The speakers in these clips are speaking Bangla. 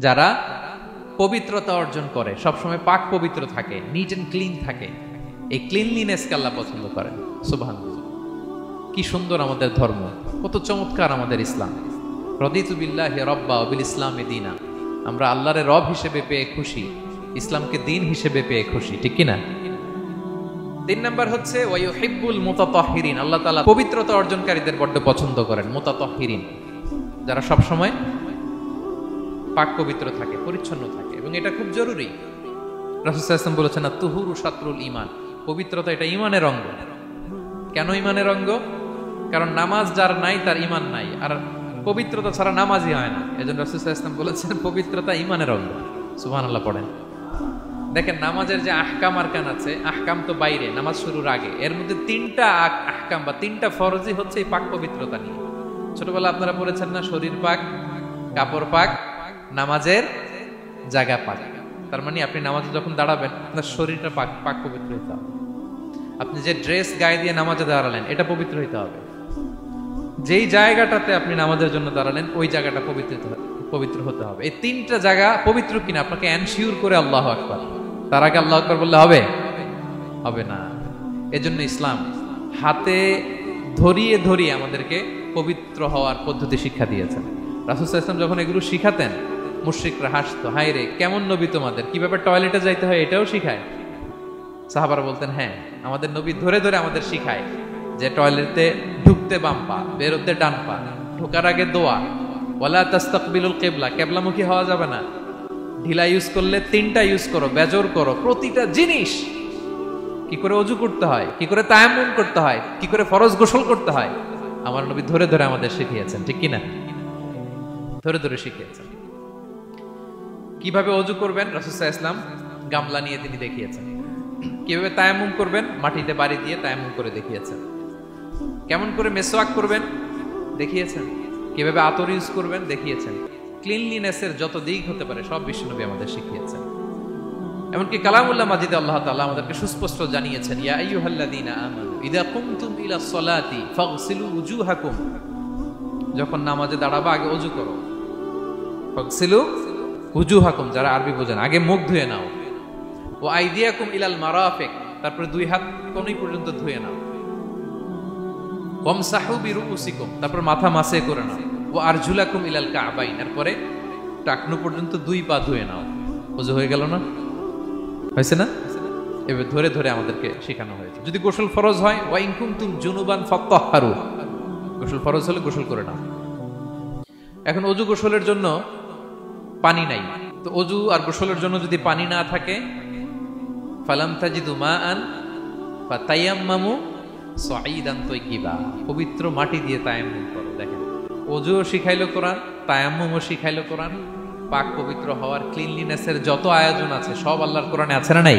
যারা পবিত্রতা অর্জন করে, সবসময় পাক পবিত্র থাকে, নিট এন্ড ক্লিন থাকে, এই ক্লিনলিনেসকে আল্লাহ পছন্দ করেন। সুবহানাল্লাহ, কি সুন্দর আমাদের ধর্ম, কত চমৎকার আমাদের ইসলাম। রদিতু বিল্লাহি রব্বা ওয়া বিল ইসলামি দীনা, আমরা আল্লাহরে রব হিসেবে পেয়ে খুশি, ইসলামকে দিন হিসেবে পেয়ে খুশি, ঠিক কি না? 3 নাম্বার হচ্ছে ওয়া ইউহিব্বুল মুতাতাহহিরিন, আল্লাহ তাআলা পবিত্রতা অর্জনকারীদের বড় পছন্দ করেন। মুতাতাহহিরিন, যারা সব সময় পাক পবিত্র থাকে, পরিচ্ছন্ন থাকে, এবং এটা খুব জরুরি। রাসূল সাল্লাল্লাহু আলাইহি ওয়াসাল্লাম বলেছেন আত-তুহুরু শাতরুল ঈমান, পবিত্রতা এটা ঈমানের অঙ্গ। কেন ঈমানের অঙ্গ? কারণ নামাজ যার নাই তার ঈমান নাই, আর পবিত্রতা ছাড়া নামাজই হয় না। এজন্য রাসূল সাল্লাল্লাহু আলাইহি ওয়াসাল্লাম বলেছেন পবিত্রতা ঈমানের অঙ্গ। সুবহানাল্লাহ পড়েন। দেখেন নামাজের যে আহকাম আরকান আছে, আহকাম তো বাইরে, নামাজ শুরুর আগে, এর মধ্যে 3টা আহকাম বা 3টা ফরজই হচ্ছে এই পাক পবিত্রতা নিয়ে। ছোটবেলা আপনারা পড়েছেন না, শরীর পাক, কাপড় পাক, নামাজের জায়গা পাক। তার মানে আপনি নামাজে যখন দাঁড়াবেন আপনার শরীরটা পাক পাক পবিত্র হতে হবে। আপনি যে ড্রেস গায়ে দিয়ে নামাজে দাঁড়ালেন এটা পবিত্র হতে হবে। যেই জায়গাটাতে আপনি নামাজের জন্য দাঁড়ালেন ওই জায়গাটা পবিত্র হতে হবে। এই 3টা জায়গা পবিত্র কিনা আপনাকে এনশিওর করে আল্লাহু আকবার, তার আগে আল্লাহু আকবার বললে হবে? হবে না। এজন্য ইসলাম হাতে ধরিয়ে ধরিয়ে আমাদেরকে পবিত্র হওয়ার পদ্ধতি শিক্ষা দিয়েছেন। রাসূল সাল্লাল্লাহু আলাইহি ওয়াসাল্লাম যখন এগুলো শিখাতেন মুশরিকরা হাসতো, হায় রে কেমন নবী তোমাদের, কিভাবে টয়লেটে যাইতে হয় এটাও শিখায়। সাহাবারা বলতেন হ্যাঁ, আমাদের নবী ধরে ধরে আমাদের শিখায় যে টয়লেটে ঢুকতে বাম পা, বেরোতে ডান পা, ঢোকার আগে দোয়া, ওয়ালা তাস্তাকবিলুল কিবলা, কিবলামুখী হওয়া যাবে না, ঢিলা ইউজ করলে 3টা ইউজ করো, বেজর করো, প্রতিটা জিনিস, কি করে ওযু করতে হয়, কি করে তায়াম্মুম করতে হয়, কি করে ফরজ গোসল করতে হয়, আমার নবী ধরে ধরে আমাদের শিখিয়েছেন, ঠিক কি না? ধরে ধরে শিখিয়েছেন। কিভাবে ওযু করবেন রাসূল সাল্লাল্লাহু আলাইহি ওয়াসাল্লাম গামলা নিয়ে তিনি দেখিয়েছেন। কিভাবে তায়াম্মুম করবেন মাটিতে বাড়ি দিয়ে তায়াম্মুম করে দেখিয়েছেন। কেমন করে মেসওয়াক করবেন দেখিয়েছেন। কিভাবে আতর ইউজ করবেন দেখিয়েছেন। ক্লিনলিনেসের যত দিক হতে পারে সব বিশ্বনবী আমাদের শিখিয়েছেন। এমনকি কালামুল্লাহ মাজিদে আল্লাহ তাআলা আমাদেরকে সুস্পষ্ট জানিয়েছেন, ইয়া আইয়ুহাল্লাযীনা আমানু ইযা কুমতুম ইলাস সালাতি ফাগসিলু উজুহাকুম, যখন নামাজে দাঁড়াবা আগে ওযু করো। ফাগসিলু উজুহাকুম, যারা আরবি বোঝেন, আগে মুখ ধুয়ে নাও। ও আইদিয়াকুম ইলাল মারাফিক, তারপরে 2 হাত কোণী পর্যন্ত ধুয়ে নাও। ওয়ামসাহু বিরুউসিকুম, তারপর মাথা মাসে করে নাও। ও আরজুলাকুম ইলাল কাবাইন, এরপরে টাকনু পর্যন্ত 2 পা ধুয়ে নাও। ওযু হয়ে গেল না? হয়েছে না? এভাবে ধরে ধরে আমাদেরকে শেখানো হয়েছে। যদি গোসল ফরজ হয়, ওয়া ইন কুনতুম জুনুবান ফাত্তাহহারু, গোসল ফরজ হলে গোসল করে নাও। এখন ওযু গোসলের জন্য পানি নাই, তো ওযু আর গোসলের জন্য যদি পানি না থাকে, ফালাম তাজিদু মাআন ফাতায়াম্মামু সাঈদান তাইয়্যিবা, পবিত্র মাটি দিয়ে তায়াম্মুম করো। দেখেন ওযুও শিখাইলো কোরআন, তায়াম্মুমও শিখাইলো কোরআন। পাক পবিত্র হওয়ার ক্লিনলিনেসের যত আয়োজন আছে সব আল্লাহর কোরআনে আছে না নাই?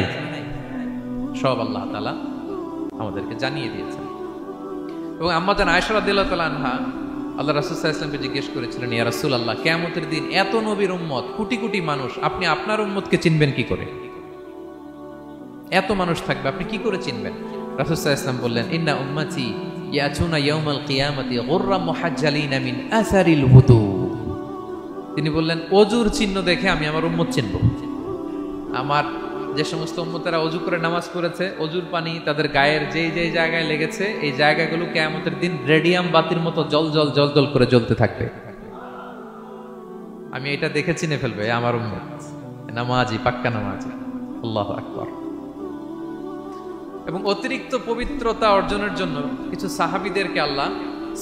সব আল্লাহ তাআলা আমাদেরকে জানিয়ে দিয়েছেন। এবং আম্মা জান আয়েশা রাদিয়াল্লাহু তাআলা আনহা আল্লাহ রাসূল সাল্লাল্লাহু আলাইহি ওয়াসাল্লামকে জিজ্ঞেস করেছিলেন, ইয়া রাসূলুল্লাহ, কিয়ামতের দিন এত নবীর উম্মত, কোটি কোটি মানুষ, আপনি আপনার উম্মতকে চিনবেন কি করে? এত মানুষ থাকবে, আপনি কি করে চিনবেন? রাসূল সাল্লাল্লাহু আলাইহি ওয়াসাল্লাম বললেন, ইন্না উম্মতি ইয়াতুনা ইয়াউমাল কিয়ামাতি গুররাম মুহাজ্জালিনা মিন আসারিল wudu। তিনি বললেন ওযুর চিহ্ন দেখে আমি আমার উম্মত চিনব। আমার যে সমস্ত উম্মতেরা ওযু করে নামাজ পড়েছে, ওযুর পানি তাদের গায়ের যেই যেই জায়গায় লেগেছে, এই জায়গাগুলো কিয়ামতের দিন রেডিয়াম বাতির মতো জল জল জল জল করে জ্বলতে থাকবে। আমি এটা দেখে চিনে ফেলবে আমার উম্মত, নামাজি, পাক্কা নামাজি। আল্লাহু আকবার। এবং অতিরিক্ত পবিত্রতা অর্জনের জন্য কিছু সাহাবীদেরকে আল্লাহ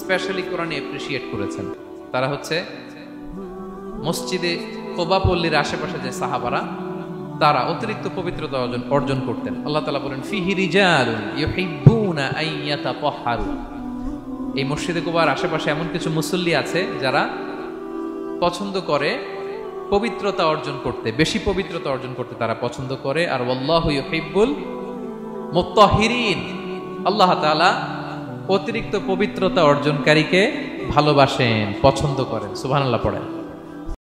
স্পেশালি কোরআনে অ্যাপ্রিশিয়েট করেছেন। তারা হচ্ছে মসজিদে কুবা পল্লীর আশেপাশে যে সাহাবারা, তারা অতিরিক্ত পবিত্রতা অর্জন করতেন। আল্লাহ তাআলা বলেন, ফিহি রিজালুন ইউহিব্বুনা আন ইয়াতাতাহহারু, এই মসজিদে কুবার আশেপাশে এমন কিছু মুসল্লি আছে যারা পছন্দ করে পবিত্রতা অর্জন করতে, বেশি পবিত্রতা অর্জন করতে তারা পছন্দ করে। আর ওয়াল্লাহু ইউহিব্বুল মুত্তাহহিরিন, আল্লাহ তাআলা অতিরিক্ত পবিত্রতা অর্জনকারীকে ভালোবাসেন, পছন্দ করেন। সুবহানাল্লাহ পড়েন।